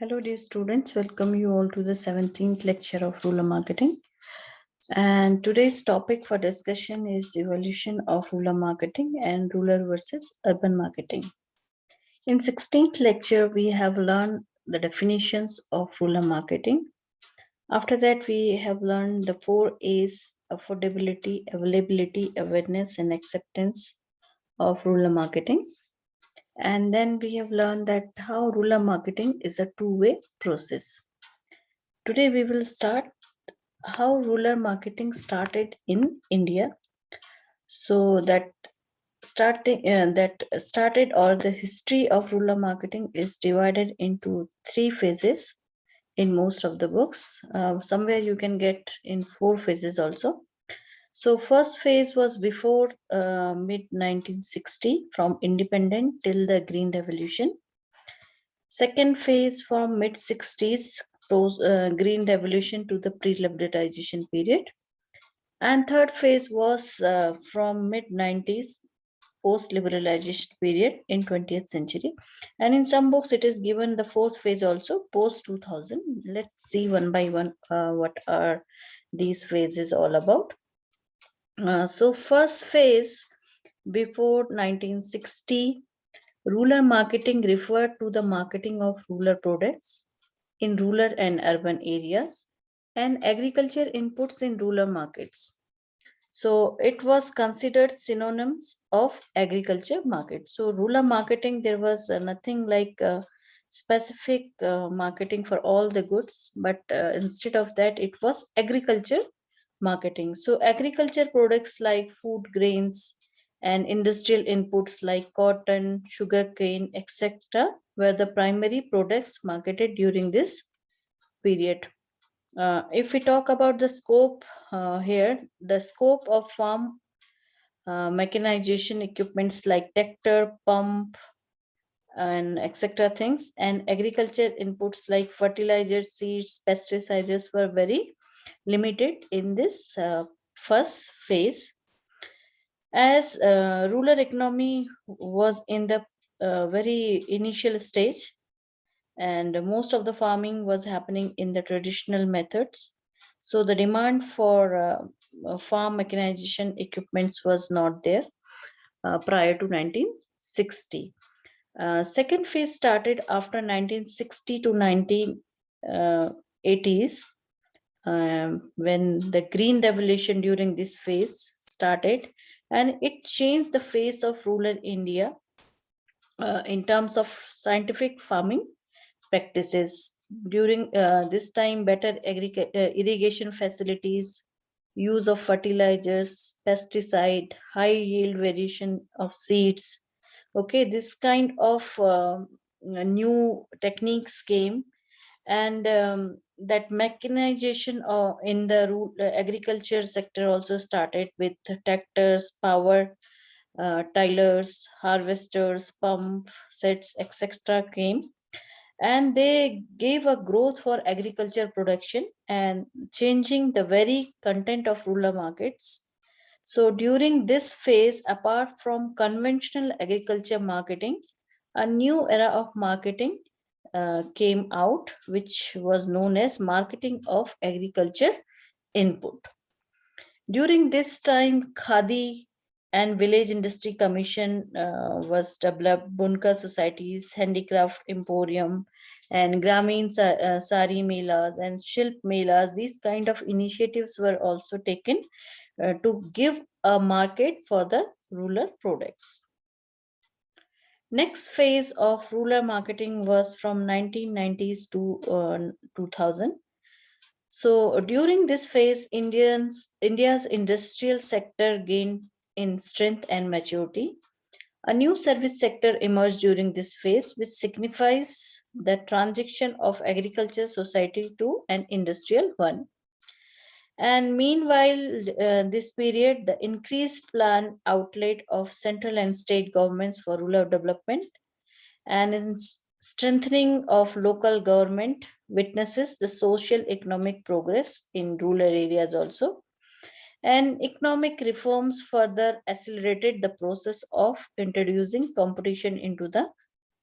Hello, dear students. Welcome you all to the 17th lecture of rural marketing. And today's topic for discussion is evolution of rural marketing and rural versus urban marketing. In 16th lecture, we have learned the definitions of rural marketing. After that, we have learned the 4 A's: affordability, availability, awareness, and acceptance of rural marketing. And then we have learned that how rural marketing is a two-way process. Today we will start how rural marketing started in India. So that started or the history of rural marketing is divided into 3 phases in most of the books. Somewhere you can get in 4 phases also. So first phase was before mid 1960, from independent till the Green Revolution. Second phase from mid 60s, Green Revolution to the pre-liberalization period. And third phase was from mid 90s, post liberalization period in 20th century. And in some books it is given the fourth phase also, post 2000. Let's see one by one what are these phases all about. So first phase, before 1960, rural marketing referred to the marketing of rural products in rural and urban areas and agriculture inputs in rural markets. So it was considered synonyms of agriculture market. So rural marketing, there was nothing like specific marketing for all the goods, but instead of that, it was agriculture marketing. So agriculture products like food grains and industrial inputs like cotton, sugarcane, etc., were the primary products marketed during this period. If we talk about the scope here, the scope of farm mechanization equipments like tractor, pump, and etc. things, and agriculture inputs like fertilizers, seeds, pesticides were very limited in this first phase. As rural economy was in the very initial stage, and most of the farming was happening in the traditional methods. So the demand for farm mechanization equipments was not there prior to 1960. Second phase started after 1960 to 1980s, when the Green Revolution during this phase started, and it changed the face of rural India in terms of scientific farming practices. During this time, better irrigation facilities, use of fertilizers, pesticide, high yield variation of seeds. Okay, this kind of new techniques came, and that mechanization in the agriculture sector also started with tractors, power tillers, harvesters, pump sets, etc. came, and they gave a growth for agriculture production and changing the very content of rural markets. So during this phase, apart from conventional agriculture marketing, a new era of marketing came out, which was known as marketing of agriculture input. During this time, Khadi and Village Industry Commission was developed, Bunka societies, handicraft emporium, and Gramin Sari Melas and Shilp Melas. These kind of initiatives were also taken to give a market for the rural products. Next phase of rural marketing was from 1990s to 2000. So during this phase, India's industrial sector gained in strength and maturity. A new service sector emerged during this phase, which signifies the transition of agriculture society to an industrial one. And meanwhile, this period, the increased planned outlay of central and state governments for rural development and in strengthening of local government witnesses the social economic progress in rural areas also. And economic reforms further accelerated the process of introducing competition into the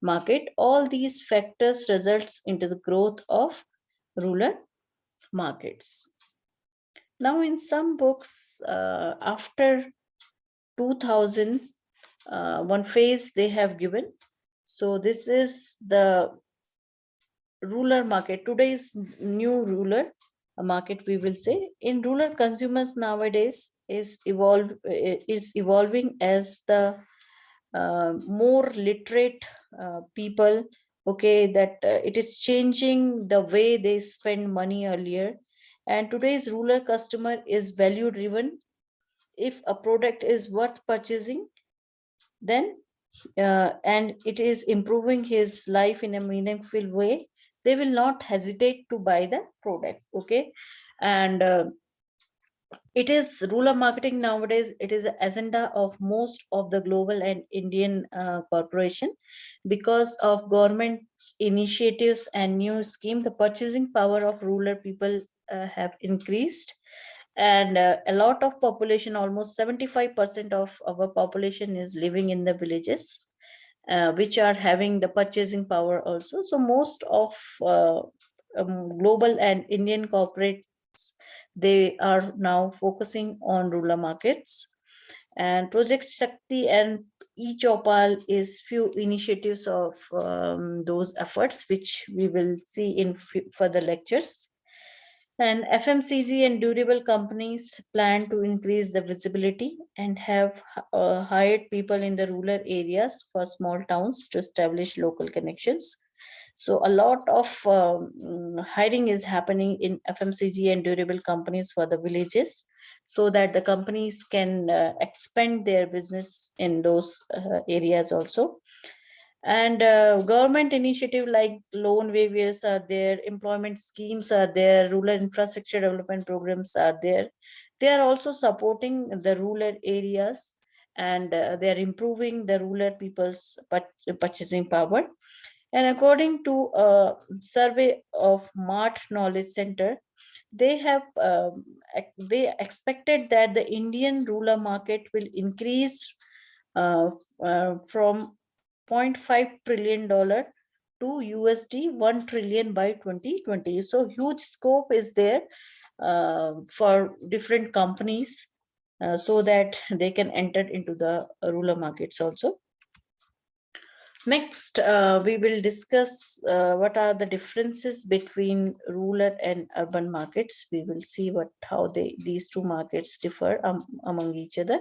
market. All these factors results into the growth of rural markets. Now, in some books, after 2000, one phase they have given. So this is the rural market. Today's new rural market, we will say. In rural, consumers nowadays is evolving as the more literate people. Okay, that it is changing the way they spend money earlier, and today's rural customer is value driven. If a product is worth purchasing, then and it is improving his life in a meaningful way, they will not hesitate to buy the product. Okay, and it is rural marketing nowadays. It is an agenda of most of the global and Indian corporation. Because of government's initiatives and new scheme, the purchasing power of rural people have increased, and a lot of population, almost 75% of our population is living in the villages, which are having the purchasing power also. So most of global and Indian corporates, they are now focusing on rural markets. And Project Shakti and eChopal is few initiatives of those efforts, which we will see in further lectures. And FMCG and durable companies plan to increase the visibility and have hired people in the rural areas for small towns to establish local connections. So a lot of hiring is happening in FMCG and durable companies for the villages, so that the companies can expand their business in those areas also. And government initiative like loan waivers are there, employment schemes are there, rural infrastructure development programs are there. They are also supporting the rural areas, and they are improving the rural people's purchasing power. And according to a survey of Mart Knowledge Center, they have they expected that the Indian rural market will increase uh, from $0.5 trillion to USD 1 trillion by 2020. So huge scope is there for different companies, so that they can enter into the rural markets also. Next, we will discuss what are the differences between rural and urban markets. We will see how these two markets differ among each other.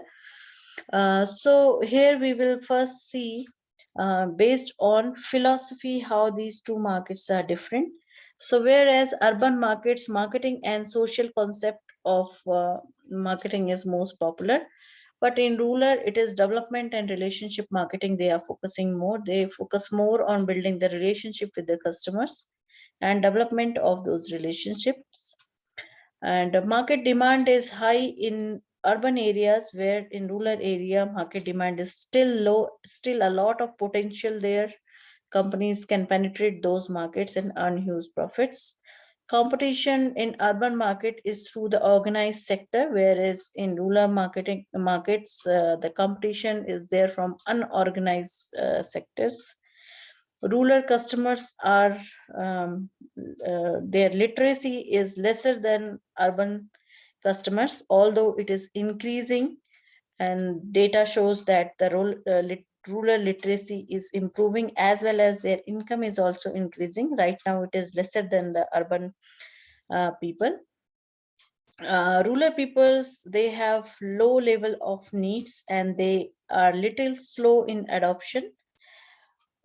So here we will first see, based on philosophy, how these two markets are different. So whereas urban markets, marketing and social concept of marketing is most popular, but in rural it is development and relationship marketing. They are focusing more. They focus more on building the relationship with the customers and development of those relationships. And market demand is high in urban areas, where in rural area market demand is still low. Still a lot of potential there. Companies can penetrate those markets and earn huge profits. Competition in urban market is through the organized sector, whereas in rural markets, the competition is there from unorganized sectors. Rural customers are their literacy is lesser than urban customers, although it is increasing, and data shows that the rural literacy is improving, as well as their income is also increasing. Right now it is lesser than the urban people. Rural peoples, they have low level of needs, and they are little slow in adoption.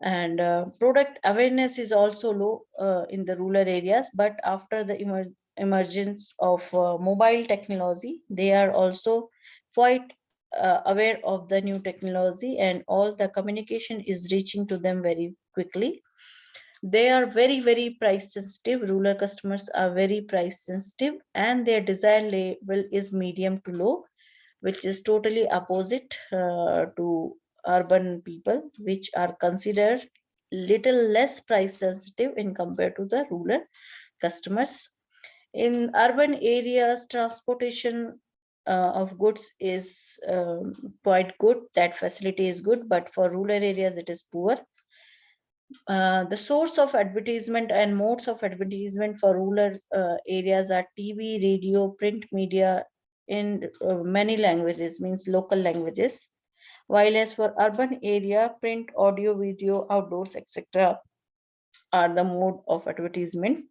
And product awareness is also low in the rural areas, but after the emergence of mobile technology, they are also quite aware of the new technology, and all the communication is reaching to them very quickly. They are very, very price sensitive. Rural customers are very price sensitive, and their desire level is medium to low, which is totally opposite to urban people, which are considered little less price sensitive in compared to the rural customers. In urban areas, transportation of goods is quite good. That facility is good, but for rural areas, it is poor. The source of advertisement and modes of advertisement for rural areas are TV, radio, print media in many languages, means local languages. While as for urban area, print, audio, video, outdoors, etc. are the mode of advertisement.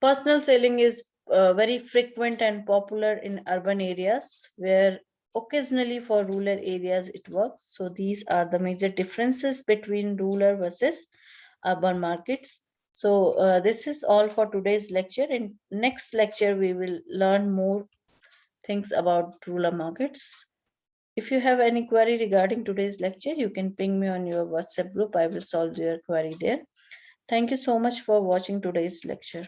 Personal selling is very frequent and popular in urban areas, where occasionally for rural areas it works. So these are the major differences between rural versus urban markets. So this is all for today's lecture. In next lecture, we will learn more things about rural markets. If you have any query regarding today's lecture, you can ping me on your WhatsApp group. I will solve your query there. Thank you so much for watching today's lecture.